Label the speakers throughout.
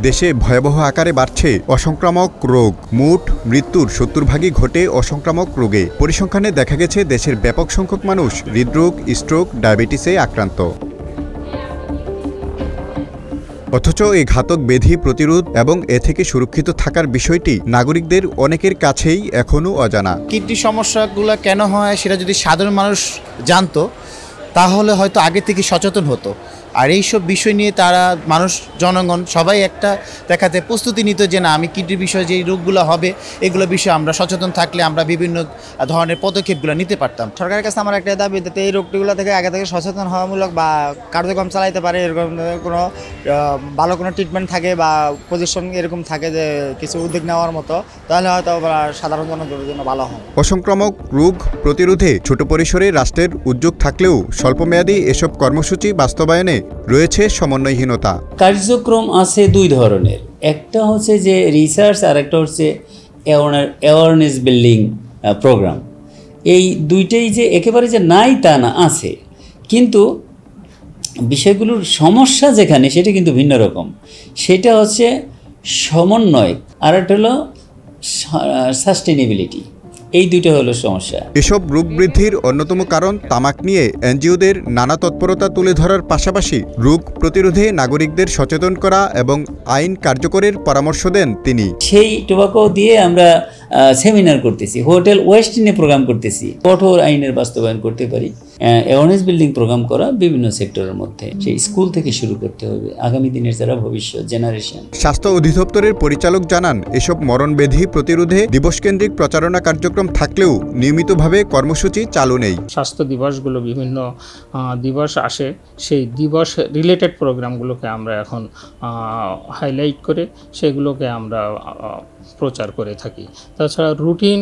Speaker 1: দেশে ভয়াবহ আকারে বাড়ছে অসংক্রামক রোগ। মোট মৃত্যুর ৭০ ভাগই ঘটে অসংক্রামক রোগে। পরিসংখ্যানে দেখা গেছে দেশের ব্যাপক সংখ্যক মানুষ হৃদরোগ, স্ট্রোক, ডায়াবেটিসে আক্রান্ত। অথচ এই ঘাতক ব্যাধি প্রতিরোধ এবং এ থেকে সুরক্ষিত থাকার বিষয়টি নাগরিকদের অনেকের কাছেই এখনও অজানা।
Speaker 2: কিডনি সমস্যাগুলো কেন হয় সেটা যদি সাধারণ মানুষ জানতো তাহলে হয়তো আগে থেকে সচেতন হতো। আর এইসব বিষয় নিয়ে তারা জনগণ সবাই একটা দেখাতে প্রস্তুতি নিত যে না, আমি কিডনির বিষয়ে যে রোগগুলো হবে এগুলো বিষয়ে আমরা সচেতন থাকলে আমরা বিভিন্ন ধরনের পদক্ষেপগুলো নিতে পারতাম।
Speaker 3: সরকারের কাছে আমার একটা দাবি, যাতে এই রোগটিগুলো থেকে আগে থেকে সচেতন হওয়ামূলক বা কার্যক্রম চালাইতে পারে, এরকম কোনো ভালো কোনো ট্রিটমেন্ট থাকে বা পজিশন এরকম থাকে যে কিছু উদ্যোগ নেওয়ার মতো, তাহলে হয়তো সাধারণ জনগণের জন্য ভালো হয়।
Speaker 1: অসংক্রামক রোগ প্রতিরোধে ছোট পরিসরে রাষ্ট্রের উদ্যোগ থাকলেও স্বল্পমেয়াদী এসব কর্মসূচি বাস্তবায়নে রয়েছে সমন্বয়হীনতা।
Speaker 4: কার্যক্রম আছে দুই ধরনের, একটা হচ্ছে যে রিসার্চ আর একটা হচ্ছে অ্যাওয়ারনেস বিল্ডিং প্রোগ্রাম। এই দুইটাই যে একেবারে যে নাই তা না, আছে, কিন্তু বিষয়গুলোর সমস্যা যেখানে সেটা কিন্তু ভিন্ন রকম। সেটা হচ্ছে সমন্বয়, আর একটা হলো সাস্টেনেবিলিটি। এই দুইটা হলো সমস্যা।
Speaker 1: এসব রোগ বৃদ্ধির অন্যতম কারণ তামাক নিয়ে এনজিওদের নানা তৎপরতা তুলে ধরার পাশাপাশি রোগ প্রতিরোধে নাগরিকদের সচেতন করা এবং আইন কার্যকরের পরামর্শ দেন তিনি।
Speaker 4: সেই টোবাকো দিয়ে আমরা সেমিনার করতেছি, হোটেল ওয়েস্ট নিয়ে প্রোগ্রাম করতেছি, কঠোর আইনের বাস্তবায়ন করতে পারি, অ্যাওয়ারনেস বিল্ডিং প্রোগ্রাম করা বিভিন্ন সেক্টরের মধ্যে। সেই স্কুল থেকে শুরু করতে হবে, আগামী দিনের যারা ভবিষ্যৎ জেনারেশন।
Speaker 1: স্বাস্থ্য অধিদপ্তরের পরিচালক জানান, এসব মরণব্যাধি প্রতিরোধে দিবসকেন্দ্রিক প্রচারণা কার্যক্রম থাকলেও নিয়মিতভাবে কর্মসূচি চালু নেই।
Speaker 5: স্বাস্থ্য দিবসগুলো বিভিন্ন দিবস আসে, সেই দিবস রিলেটেড প্রোগ্রামগুলোকে আমরা এখন হাইলাইট করে সেগুলোকে আমরা প্রচার করে থাকি। তাছাড়া রুটিন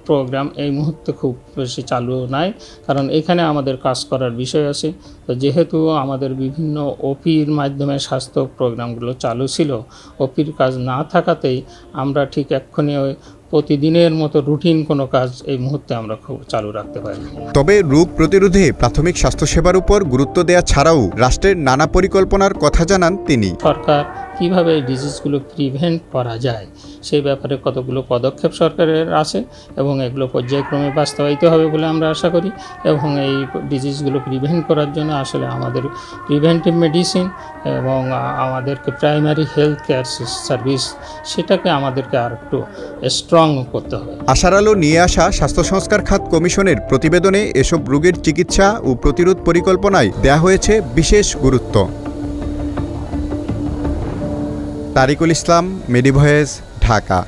Speaker 5: প্রোগ্রাম এই মুহূর্তে খুব বেশি চালু নাই, কারণ এখানে আমাদের কাজ করার বিষয় আছে। তো যেহেতু আমাদের বিভিন্ন ওপির মাধ্যমে স্বাস্থ্য প্রোগ্রামগুলো চালু ছিল, ওপির কাজ না থাকাতেই আমরা ঠিক এক্ষুনি প্রতিদিনের মতো রুটিন কোনো কাজ এই মুহূর্তে আমরা খুব চালু রাখতে পারি।
Speaker 1: তবে রোগ প্রতিরোধে প্রাথমিক স্বাস্থ্যসেবার উপর গুরুত্ব দেওয়া ছাড়াও রাষ্ট্রের নানা পরিকল্পনার কথা জানান তিনি।
Speaker 5: সরকার কীভাবে এই ডিজিজগুলো প্রিভেন্ট করা যায় সেই ব্যাপারে কতগুলো পদক্ষেপ সরকারের আছে এবং এগুলো পর্যায়ক্রমে বাস্তবায়িত হবে বলে আমরা আশা করি। এবং এই ডিজিজগুলো প্রিভেন্ট করার জন্য আসলে আমাদের প্রিভেন্টিভ মেডিসিন এবং আমাদেরকে প্রাইমারি হেলথ কেয়ার সার্ভিস, সেটাকে আমাদেরকে আর একটু স্ট্রং করতে হবে।
Speaker 1: আশার আলো নিয়ে আসা স্বাস্থ্য সংস্কার খাত কমিশনের প্রতিবেদনে এসব রোগের চিকিৎসা ও প্রতিরোধ পরিকল্পনায় দেয়া হয়েছে বিশেষ গুরুত্ব। তারিকুল ইসলাম, মেডি ভয়েস, ঢাকা।